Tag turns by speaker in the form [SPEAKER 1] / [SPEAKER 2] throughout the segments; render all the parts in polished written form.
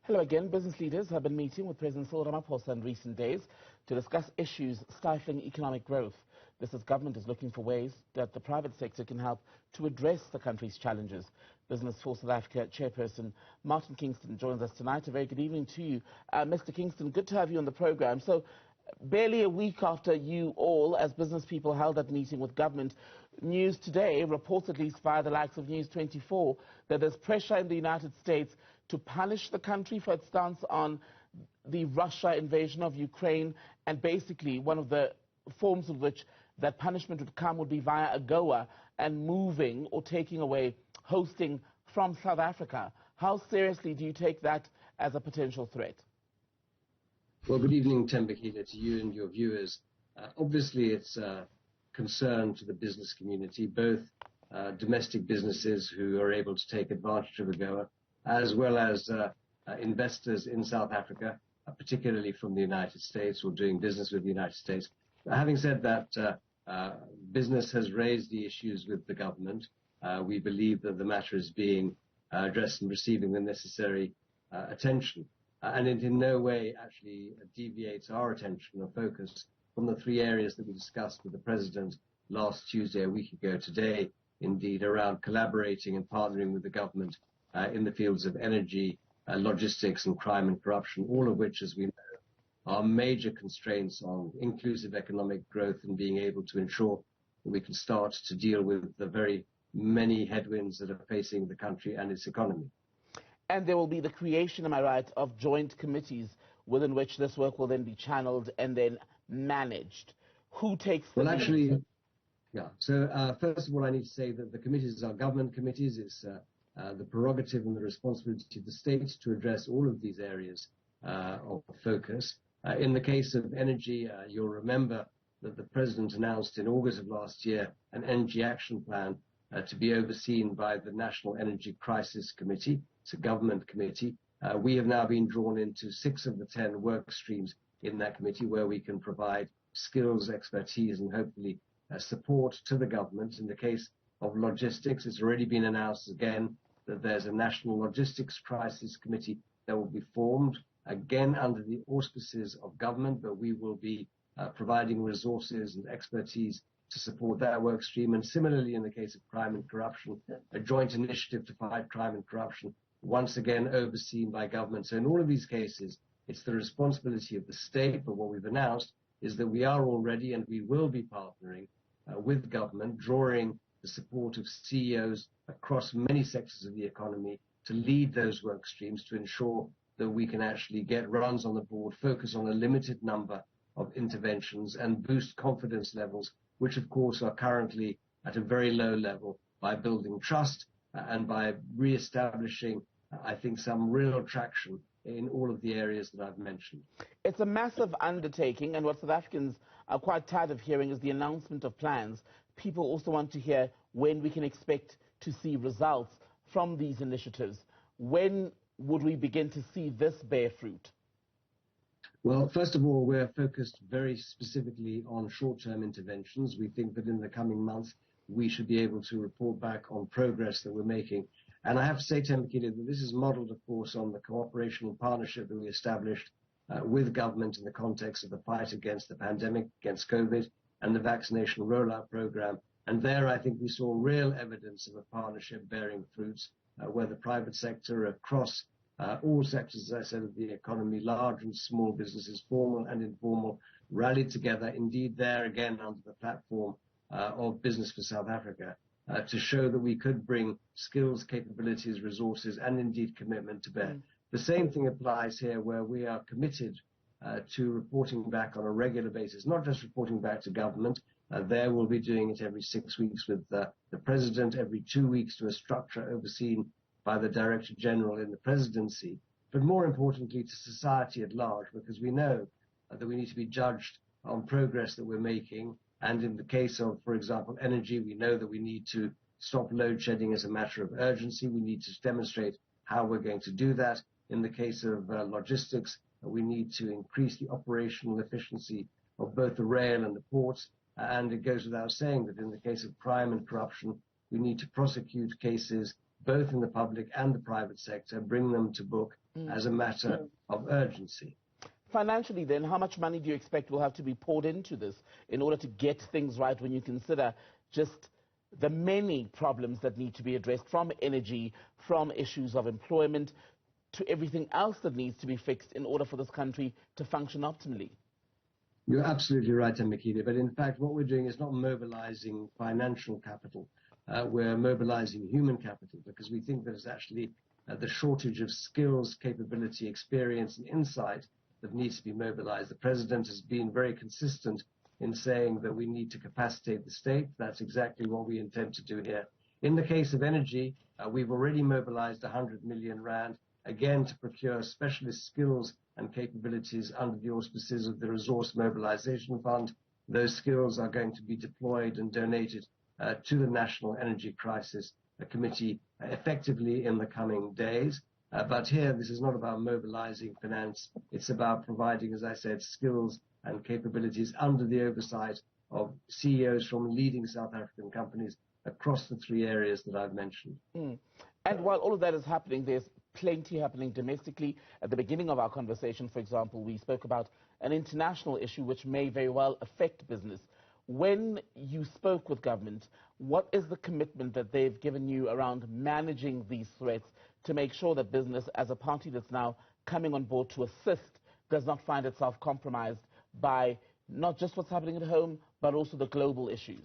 [SPEAKER 1] Hello again. Business leaders have been meeting with President Cyril Ramaphosa in recent days to discuss issues stifling economic growth. This as government is looking for ways that the private sector can help to address the country's challenges. Business for South Africa chairperson Martin Kingston joins us tonight. A very good evening to you. Mr. Kingston, good to have you on the program. So, barely a week after you all, as business people, held that meeting with government, news today reports, at least via the likes of News 24, that there's pressure in the United States to punish the country for its stance on the Russia invasion of Ukraine, and basically one of the forms of which that punishment would come would be via AGOA and moving or taking away hosting from South Africa. How seriously do you take that as a potential threat?
[SPEAKER 2] Well, good evening, Tembakile, to you and your viewers. Obviously, it's a concern to the business community, both domestic businesses who are able to take advantage of AGOA, as well as investors in South Africa, particularly from the United States or doing business with the United States. Having said that, business has raised the issues with the government. We believe that the matter is being addressed and receiving the necessary attention. And it in no way actually deviates our attention or focus from the three areas that we discussed with the President last Tuesday, a week ago today, indeed, around collaborating and partnering with the government in the fields of energy, logistics and crime and corruption, all of which, as we know, are major constraints on inclusive economic growth and being able to ensure that we can start to deal with the very many headwinds that are facing the country and its economy.
[SPEAKER 1] And there will be the creation, am I right, of joint committees within which this work will then be channeled and then managed. Who takes the lead?
[SPEAKER 2] Well, actually, yeah. So first of all, I need to say that the committees are government committees. It's the prerogative and the responsibility of the states to address all of these areas of focus. In the case of energy, you'll remember that the President announced in August of last year an energy action plan to be overseen by the National Energy Crisis Committee. It's a government committee. We have now been drawn into 6 of the 10 work streams in that committee where we can provide skills, expertise, and hopefully support to the government. In the case of logistics, it's already been announced again that there's a National Logistics Crisis Committee that will be formed, again under the auspices of government, but we will be providing resources and expertise to support that work stream. And similarly, in the case of crime and corruption, a joint initiative to fight crime and corruption, once again overseen by government. So in all of these cases, it's the responsibility of the state, but what we've announced is that we are already and we will be partnering with government, drawing the support of CEOs across many sectors of the economy to lead those work streams to ensure that we can actually get runs on the board, focus on a limited number of interventions and boost confidence levels, which of course are currently at a very low level, by building trust and by re-establishing, I think, some real traction in all of the areas that I've mentioned.
[SPEAKER 1] It's a massive undertaking, and what South Africans are quite tired of hearing is the announcement of plans. People also want to hear when we can expect to see results from these initiatives. When would we begin to see this bear fruit?
[SPEAKER 2] Well, first of all, we're focused very specifically on short-term interventions. We think that in the coming months, we should be able to report back on progress that we're making. And I have to say, Tembakile, that this is modeled, of course, on the cooperation and partnership that we established with government in the context of the fight against the pandemic, against COVID, and the vaccination rollout program. And there, I think we saw real evidence of a partnership bearing fruits, where the private sector across all sectors, as I said, of the economy, large and small businesses, formal and informal, rallied together, indeed there again under the platform of Business for South Africa, to show that we could bring skills, capabilities, resources, and indeed commitment to bear. The same thing applies here, where we are committed to reporting back on a regular basis, not just reporting back to government. There we'll be doing it every 6 weeks with the President, every 2 weeks to a structure overseen by the Director General in the Presidency, but more importantly to society at large, because we know that we need to be judged on progress that we're making. And in the case of, for example, energy, we know that we need to stop load shedding as a matter of urgency. We need to demonstrate how we're going to do that. In the case of logistics, we need to increase the operational efficiency of both the rail and the ports. And it goes without saying that in the case of crime and corruption, we need to prosecute cases both in the public and the private sector, bring them to book as a matter of urgency.
[SPEAKER 1] Financially, then, how much money do you expect will have to be poured into this in order to get things right when you consider just the many problems that need to be addressed, from energy, from issues of employment, to everything else that needs to be fixed in order for this country to function optimally?
[SPEAKER 2] You're absolutely right, Makide, but in fact what we're doing is not mobilizing financial capital. We're mobilizing human capital, because we think that it's actually the shortage of skills, capability, experience, and insight that needs to be mobilized. The President has been very consistent in saying that we need to capacitate the state. That's exactly what we intend to do here. In the case of energy, we've already mobilized 100 million rand, again to procure specialist skills and capabilities under the auspices of the Resource Mobilization Fund. Those skills are going to be deployed and donated to the National Energy Crisis Committee effectively in the coming days. But here, this is not about mobilizing finance. It's about providing, as I said, skills and capabilities under the oversight of CEOs from leading South African companies across the three areas that I've mentioned.
[SPEAKER 1] And while all of that is happening, there's plenty happening domestically. At the beginning of our conversation, for example, we spoke about an international issue which may very well affect business. When you spoke with government, what is the commitment that they've given you around managing these threats to make sure that business, as a party that's now coming on board to assist, does not find itself compromised by not just what's happening at home, but also the global issues?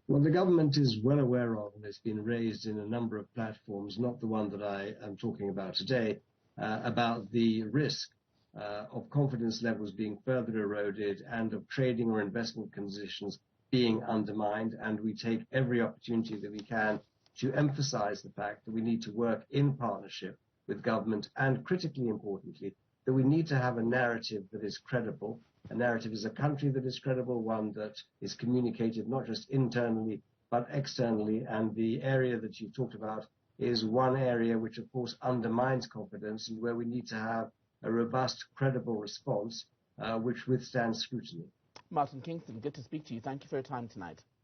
[SPEAKER 2] Well, the government is well aware of, and it's been raised in a number of platforms, not the one that I am talking about today, about the risk of confidence levels being further eroded and of trading or investment conditions being undermined. And we take every opportunity that we can to emphasize the fact that we need to work in partnership with government, and critically importantly, that we need to have a narrative that is credible. A narrative is a country that is credible, one that is communicated not just internally but externally. And the area that you talked about is one area which, of course, undermines confidence, and where we need to have a robust, credible response which withstands scrutiny.
[SPEAKER 1] Martin Kingston, good to speak to you. Thank you for your time tonight.